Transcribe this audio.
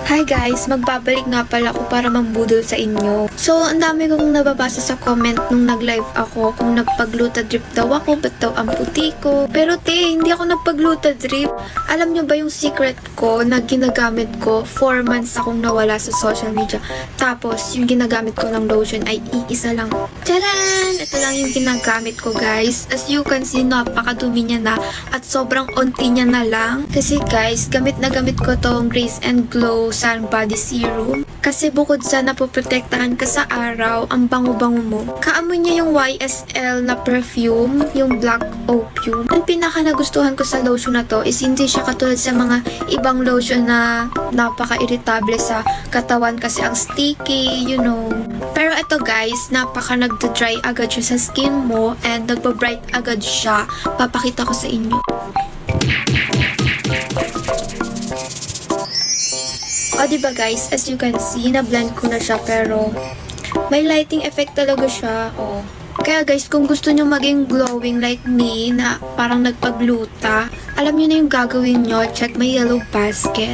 Hi guys! Magbabalik nga pala ako para mambudol sa inyo. So, ang dami kong nababasa sa comment nung nag-live ako kung nagpagluta drip daw ako, ba't daw ang puti ko. Pero hindi ako nagpagluta drip. Alam nyo ba yung secret ko na ginagamit ko? 4 months akong nawala sa social media. Tapos, yung ginagamit ko ng lotion ay iisa lang. Tcharan! Ito lang yung ginagamit ko guys. As you can see, napakadumi niya na at sobrang onti niya na lang. Kasi guys, gamit na gamit ko tong Grace and Glow Sun Body Serum. Kasi bukod sa napoprotektahan ka sa araw, ang bango-bango mo. Kaamoy niya yung YSL na perfume, yung Black Opium. Ang pinaka nagustuhan ko sa lotion na to is hindi siya katulad sa mga ibang lotion na napaka-irritable sa katawan kasi ang sticky, you know. Pero ito guys, napaka nagda-dry agad siya sa skin mo and nagpa-bright agad siya. Papakita ko sa inyo. O diba guys, as you can see, na-blend ko na siya pero may lighting effect talaga siya. O. Kaya guys, kung gusto nyo maging glowing like me na parang nagpagluta, alam nyo na yung gagawin nyo, check my yellow basket.